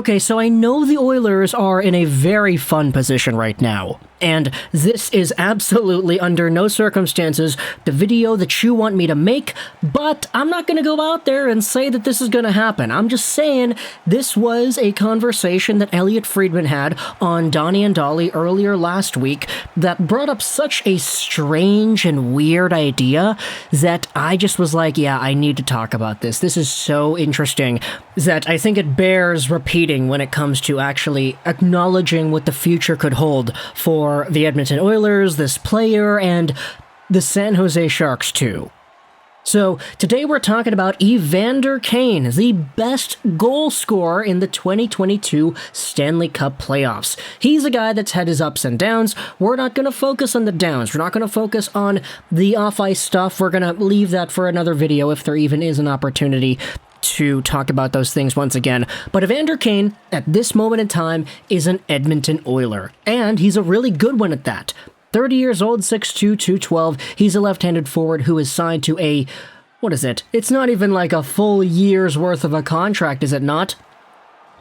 Okay, so I know the Oilers are in a very fun position right now, and this is absolutely under no circumstances the video that you want me to make, but I'm not going to go out there and say that this is going to happen. I'm just saying this was a conversation that Elliotte Friedman had on Donnie and Dhali earlier last week that brought up such a strange and weird idea that I just was like, yeah, I need to talk about this. This is so interesting that I think it bears repeating when it comes to actually acknowledging what the future could hold for the Edmonton Oilers, this player, and the San Jose Sharks too. So, today we're talking about Evander Kane, the best goal scorer in the 2022 Stanley Cup Playoffs. He's a guy that's had his ups and downs. We're not going to focus on the downs. We're not going to focus on the off-ice stuff. We're going to leave that for another video if there even is an opportunity to talk about those things once again. But Evander Kane, at this moment in time, is an Edmonton Oiler. And he's a really good one at that. 30 years old, 6'2", 212. He's a left-handed forward who is signed to a... what is it? It's not even like a full year's worth of a contract, is it not?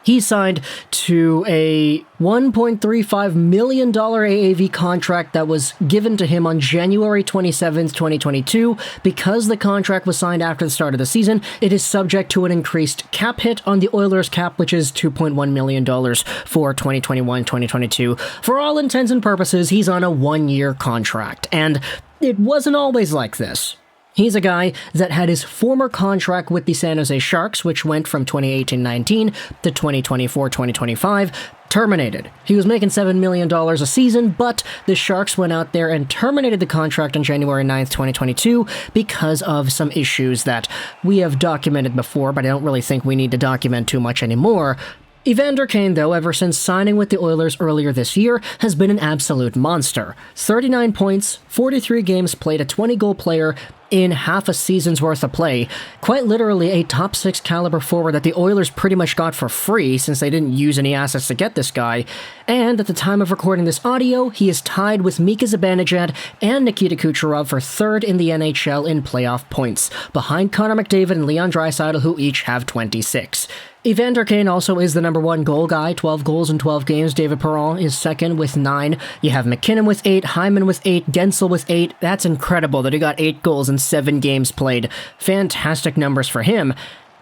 He signed to a $1.35 million AAV contract that was given to him on January 27th, 2022. Because the contract was signed after the start of the season, it is subject to an increased cap hit on the Oilers cap, which is $2.1 million for 2021-2022. For all intents and purposes, he's on a one-year contract, and it wasn't always like this. He's a guy that had his former contract with the San Jose Sharks, which went from 2018-19 to 2024-2025, terminated. He was making $7 million a season, but the Sharks went out there and terminated the contract on January 9th, 2022 because of some issues that we have documented before, but I don't really think we need to document too much anymore. Evander Kane, though, ever since signing with the Oilers earlier this year, has been an absolute monster. 39 points, 43 games played, a 20-goal player in half a season's worth of play. Quite literally a top 6 caliber forward that the Oilers pretty much got for free since they didn't use any assets to get this guy. And at the time of recording this audio, he is tied with Mika Zibanejad and Nikita Kucherov for third in the NHL in playoff points, behind Connor McDavid and Leon Draisaitl, who each have 26. Evander Kane also is the number one goal guy, 12 goals in 12 games. David Perron is second with 9. You have McKinnon with 8, Hyman with 8, Guenther with 8. That's incredible that he got 8 goals in 7 games played. Fantastic numbers for him.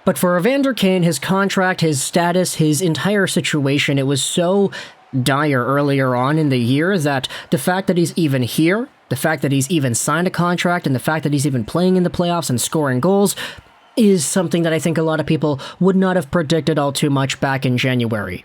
But for Evander Kane, his contract, his status, his entire situation, it was so dire earlier on in the year that the fact that he's even here, the fact that he's even signed a contract, and the fact that he's even playing in the playoffs and scoring goals is something that I think a lot of people would not have predicted all too much back in January.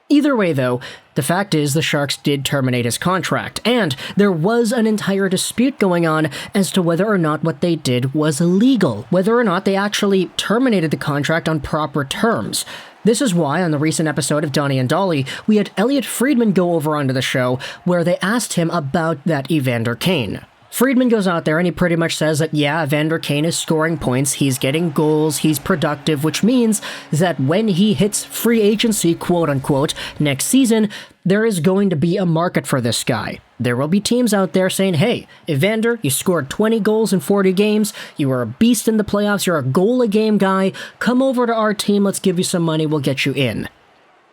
Either way, though, the fact is the Sharks did terminate his contract, and there was an entire dispute going on as to whether or not what they did was legal, whether or not they actually terminated the contract on proper terms. This is why, on the recent episode of Donnie and Dhali, we had Elliotte Friedman go over onto the show, where they asked him about that Evander Kane. Friedman goes out there and he pretty much says that, yeah, Evander Kane is scoring points, he's getting goals, he's productive, which means that when he hits free agency, quote-unquote, next season, there is going to be a market for this guy. There will be teams out there saying, hey, Evander, you scored 20 goals in 40 games, you were a beast in the playoffs, you're a goal-a-game guy, come over to our team, let's give you some money, we'll get you in.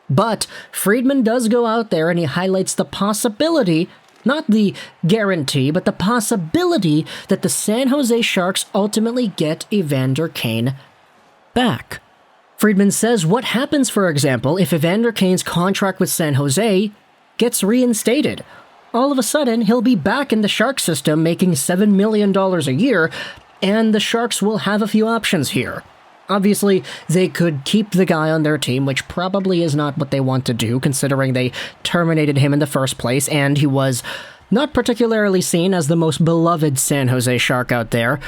But Friedman does go out there and he highlights the possibility, not the guarantee, but the possibility that the San Jose Sharks ultimately get Evander Kane back. Friedman says what happens, for example, if Evander Kane's contract with San Jose gets reinstated. All of a sudden, he'll be back in the Shark system making $7 million a year, and the Sharks will have a few options here. Obviously, they could keep the guy on their team, which probably is not what they want to do, considering they terminated him in the first place, and he was not particularly seen as the most beloved San Jose Shark out there.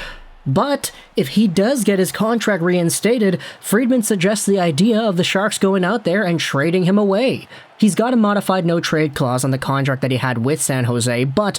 But if he does get his contract reinstated, Friedman suggests the idea of the Sharks going out there and trading him away. He's got a modified no-trade clause on the contract that he had with San Jose, but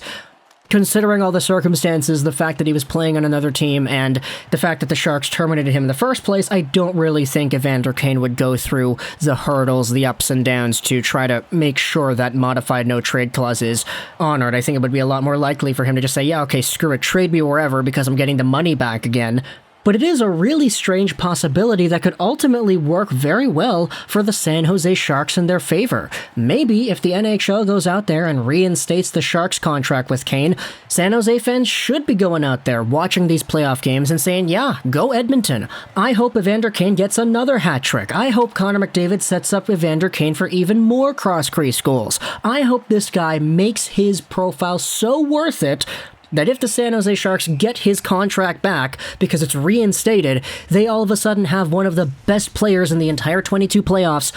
considering all the circumstances, the fact that he was playing on another team, and the fact that the Sharks terminated him in the first place, I don't really think Evander Kane would go through the hurdles, the ups and downs to try to make sure that modified no-trade clause is honored. I think it would be a lot more likely for him to just say, yeah, okay, screw it, trade me wherever because I'm getting the money back again. But it is a really strange possibility that could ultimately work very well for the San Jose Sharks in their favor. Maybe if the NHL goes out there and reinstates the Sharks contract with Kane, San Jose fans should be going out there watching these playoff games and saying, yeah, go Edmonton. I hope Evander Kane gets another hat trick. I hope Connor McDavid sets up Evander Kane for even more cross-crease goals. I hope this guy makes his profile so worth it that if the San Jose Sharks get his contract back because it's reinstated, they all of a sudden have one of the best players in the entire 22 playoffs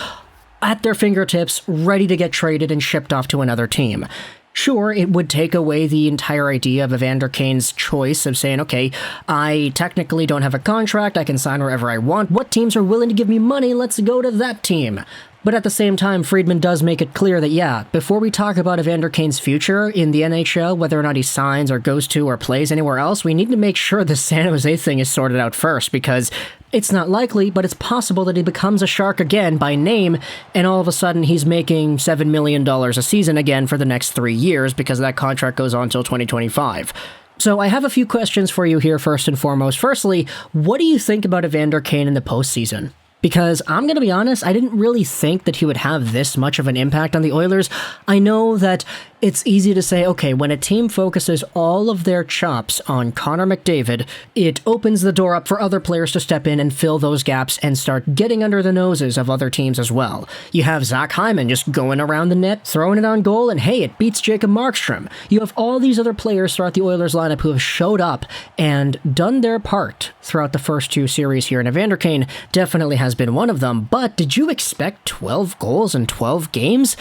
at their fingertips, ready to get traded and shipped off to another team. Sure, it would take away the entire idea of Evander Kane's choice of saying, okay, I technically don't have a contract, I can sign wherever I want, what teams are willing to give me money, let's go to that team. But at the same time, Friedman does make it clear that, yeah, before we talk about Evander Kane's future in the NHL, whether or not he signs or goes to or plays anywhere else, we need to make sure the San Jose thing is sorted out first, because it's not likely, but it's possible that he becomes a Shark again by name, and all of a sudden he's making $7 million a season again for the next 3 years, because that contract goes on until 2025. So I have a few questions for you here first and foremost. Firstly, what do you think about Evander Kane in the postseason? Because I'm going to be honest, I didn't really think that he would have this much of an impact on the Oilers. I know that it's easy to say, okay, when a team focuses all of their chops on Connor McDavid, it opens the door up for other players to step in and fill those gaps and start getting under the noses of other teams as well. You have Zach Hyman just going around the net, throwing it on goal, and hey, it beats Jacob Markstrom. You have all these other players throughout the Oilers lineup who have showed up and done their part throughout the first 2 series here, and Evander Kane definitely has been one of them, but did you expect 12 goals in 12 games?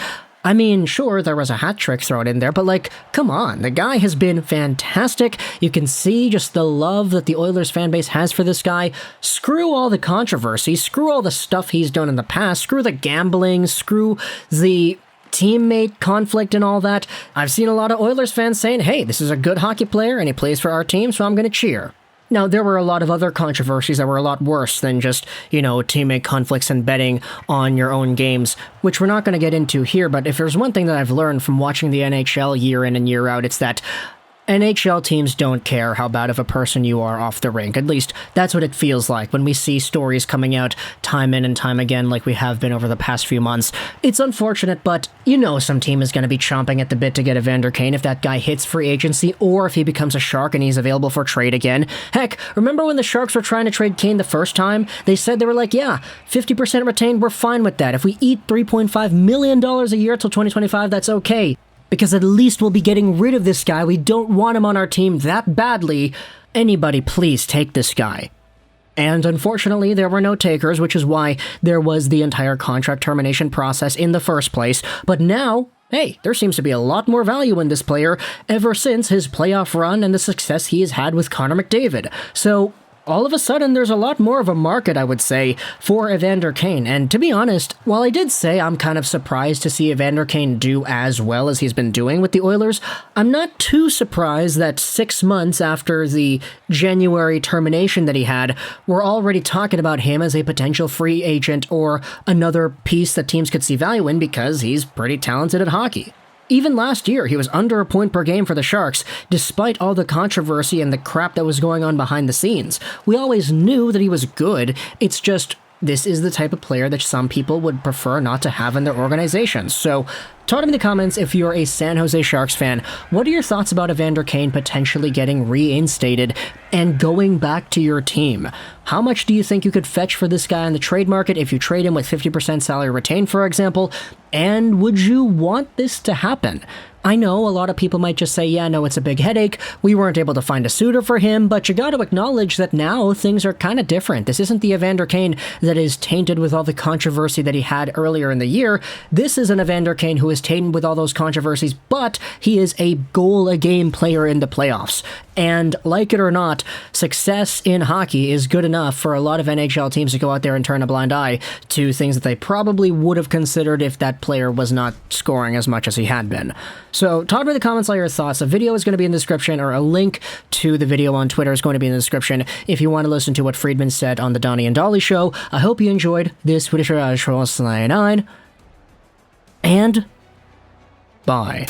I mean, sure, there was a hat trick thrown in there, but like, come on, the guy has been fantastic. You can see just the love that the Oilers fan base has for this guy. Screw all the controversy, screw all the stuff he's done in the past, screw the gambling, screw the teammate conflict and all that. I've seen a lot of Oilers fans saying, hey, this is a good hockey player and he plays for our team, so I'm going to cheer. Now, there were a lot of other controversies that were a lot worse than just, teammate conflicts and betting on your own games, which we're not going to get into here, but if there's one thing that I've learned from watching the NHL year in and year out, it's that NHL teams don't care how bad of a person you are off the rink. At least, that's what it feels like when we see stories coming out time in and time again like we have been over the past few months. It's unfortunate, but some team is going to be chomping at the bit to get Evander Kane if that guy hits free agency or if he becomes a Shark and he's available for trade again. Heck, remember when the Sharks were trying to trade Kane the first time? They said they were like, yeah, 50% retained, we're fine with that. If we eat $3.5 million a year till 2025, that's okay. Because at least we'll be getting rid of this guy. We don't want him on our team that badly. Anybody, please take this guy. And unfortunately, there were no takers, which is why there was the entire contract termination process in the first place. But now, hey, there seems to be a lot more value in this player ever since his playoff run and the success he has had with Connor McDavid. So all of a sudden, there's a lot more of a market, I would say, for Evander Kane. And to be honest, while I did say I'm kind of surprised to see Evander Kane do as well as he's been doing with the Oilers, I'm not too surprised that 6 months after the January termination that he had, we're already talking about him as a potential free agent or another piece that teams could see value in because he's pretty talented at hockey. Even last year, he was under a point per game for the Sharks, despite all the controversy and the crap that was going on behind the scenes. We always knew that he was good, it's just this is the type of player that some people would prefer not to have in their organizations. So, talk to me in the comments if you're a San Jose Sharks fan. What are your thoughts about Evander Kane potentially getting reinstated and going back to your team? How much do you think you could fetch for this guy on the trade market if you trade him with 50% salary retained, for example? And would you want this to happen? I know a lot of people might just say, yeah, no, it's a big headache. We weren't able to find a suitor for him, but you got to acknowledge that now things are kind of different. This isn't the Evander Kane that is tainted with all the controversy that he had earlier in the year. This is an Evander Kane who is tainted with all those controversies, but he is a goal-a-game player in the playoffs. And like it or not, success in hockey is good enough for a lot of NHL teams to go out there and turn a blind eye to things that they probably would have considered if that player was not scoring as much as he had been. So talk to me in the comments all your thoughts. A video is going to be in the description, or a link to the video on Twitter is going to be in the description if you want to listen to what Friedman said on the Donnie Dhali show. I hope you enjoyed this video, and bye.